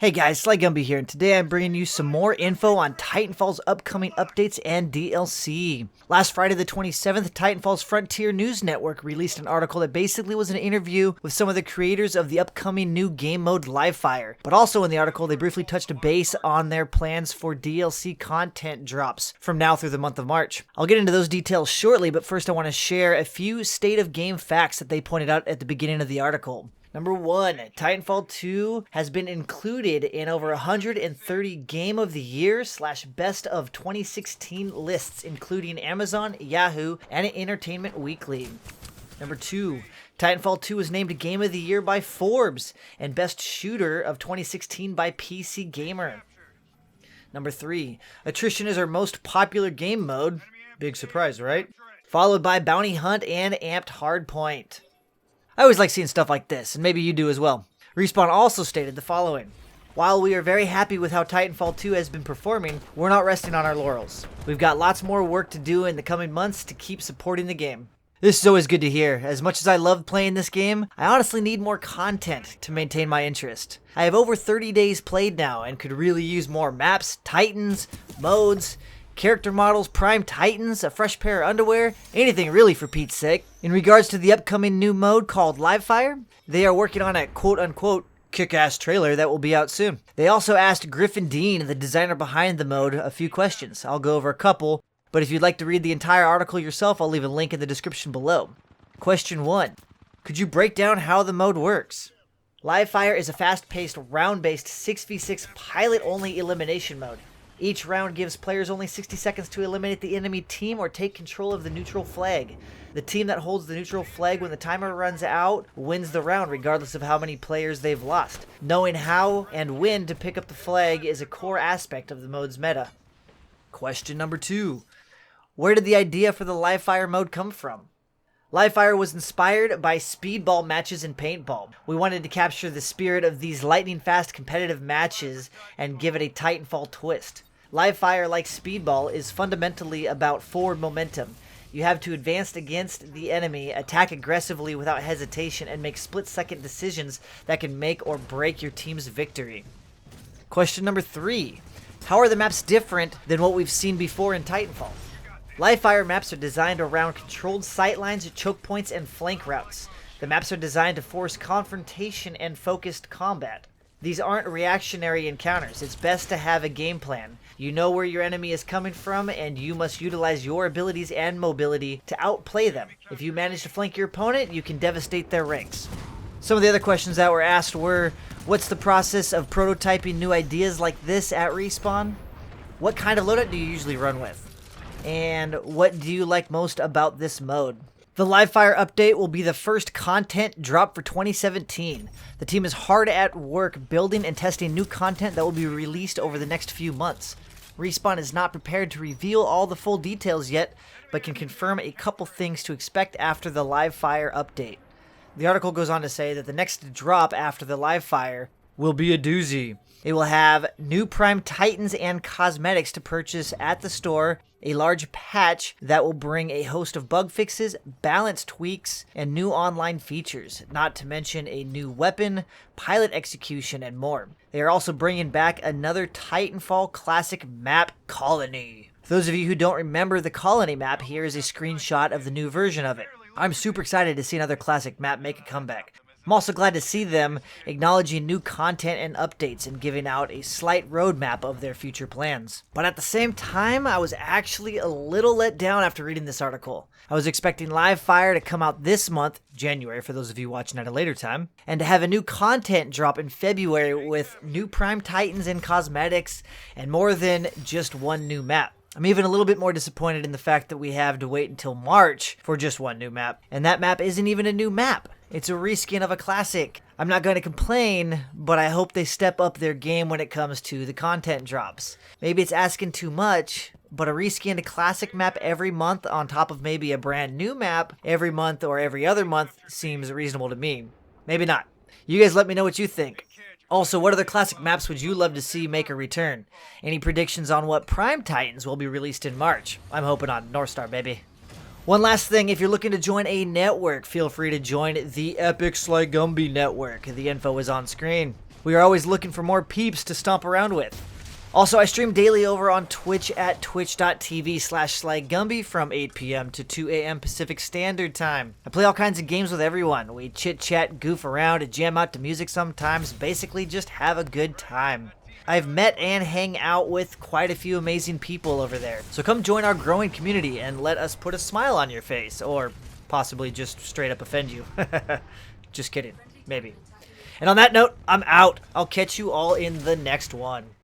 Hey guys, SlyGumbi here, and today I'm bringing you some more info on Titanfall's upcoming updates and DLC. Last Friday the 27th, Titanfall's Frontier News Network released an article that basically was an interview with some of the creators of the upcoming new game mode Livefire. But also in the article, they briefly touched base on their plans for DLC content drops from now through the month of March. I'll get into those details shortly, but first I want to share a few state of game facts that they pointed out at the beginning of the article. Number 1, Titanfall 2 has been included in over 130 Game of the Year / Best of 2016 lists, including Amazon, Yahoo, and Entertainment Weekly. Number 2, Titanfall 2 was named Game of the Year by Forbes and Best Shooter of 2016 by PC Gamer. Number 3, Attrition is our most popular game mode. Big surprise, right? Followed by Bounty Hunt and Amped Hardpoint. I always like seeing stuff like this, and maybe you do as well. Respawn also stated the following: while we are very happy with how Titanfall 2 has been performing, we're not resting on our laurels. We've got lots more work to do in the coming months to keep supporting the game. This is always good to hear. As much as I love playing this game, I honestly need more content to maintain my interest. I have over 30 days played now and could really use more maps, titans, modes, character models, prime titans, a fresh pair of underwear, anything really for Pete's sake. In regards to the upcoming new mode called Livefire, they are working on a quote-unquote kick-ass trailer that will be out soon. They also asked Griffin Dean, the designer behind the mode, a few questions. I'll go over a couple, but if you'd like to read the entire article yourself, I'll leave a link in the description below. Question 1. Could you break down how the mode works? Livefire is a fast-paced, round-based 6v6 pilot-only elimination mode. Each round gives players only 60 seconds to eliminate the enemy team or take control of the neutral flag. The team that holds the neutral flag when the timer runs out wins the round, regardless of how many players they've lost. Knowing how and when to pick up the flag is a core aspect of the mode's meta. Question number 2. Where did the idea for the Livefire mode come from? Livefire was inspired by speedball matches in paintball. We wanted to capture the spirit of these lightning-fast competitive matches and give it a Titanfall twist. Livefire, like speedball, is fundamentally about forward momentum. You have to advance against the enemy, attack aggressively without hesitation, and make split-second decisions that can make or break your team's victory. Question number 3. How are the maps different than what we've seen before in Titanfall? Livefire maps are designed around controlled sightlines, choke points, and flank routes. The maps are designed to force confrontation and focused combat. These aren't reactionary encounters. It's best to have a game plan. You know where your enemy is coming from, and you must utilize your abilities and mobility to outplay them. If you manage to flank your opponent, you can devastate their ranks. Some of the other questions that were asked were, what's the process of prototyping new ideas like this at Respawn? What kind of loadout do you usually run with? And what do you like most about this mode? The Livefire update will be the first content drop for 2017. The team is hard at work building and testing new content that will be released over the next few months. Respawn is not prepared to reveal all the full details yet, but can confirm a couple things to expect after the Livefire update. The article goes on to say that the next drop after the Livefire will be a doozy. It will have new Prime Titans and cosmetics to purchase at the store, a large patch that will bring a host of bug fixes, balance tweaks, and new online features, not to mention a new weapon, pilot execution, and more. They are also bringing back another Titanfall classic map, Colony. For those of you who don't remember the Colony map, here is a screenshot of the new version of it. I'm super excited to see another classic map make a comeback. I'm also glad to see them acknowledging new content and updates and giving out a slight roadmap of their future plans. But at the same time, I was actually a little let down after reading this article. I was expecting Livefire to come out this month, January for those of you watching at a later time, and to have a new content drop in February with new Prime Titans and cosmetics and more than just one new map. I'm even a little bit more disappointed in the fact that we have to wait until March for just one new map. And that map isn't even a new map. It's a reskin of a classic. I'm not going to complain, but I hope they step up their game when it comes to the content drops. Maybe it's asking too much, but a reskinned classic map every month on top of maybe a brand new map every month or every other month seems reasonable to me. Maybe not. You guys let me know what you think. Also, what other classic maps would you love to see make a return? Any predictions on what Prime Titans will be released in March? I'm hoping on North Star, baby. One last thing, if you're looking to join a network, feel free to join the Epic SlyGumbi network. The info is on screen. We are always looking for more peeps to stomp around with. Also, I stream daily over on Twitch at twitch.tv/SlyGumbi from 8 p.m. to 2 a.m. Pacific Standard Time. I play all kinds of games with everyone. We chit-chat, goof around, and jam out to music sometimes, basically just have a good time. I've met and hang out with quite a few amazing people over there. So come join our growing community and let us put a smile on your face, or possibly just straight up offend you. Just kidding, maybe. And on that note, I'm out. I'll catch you all in the next one.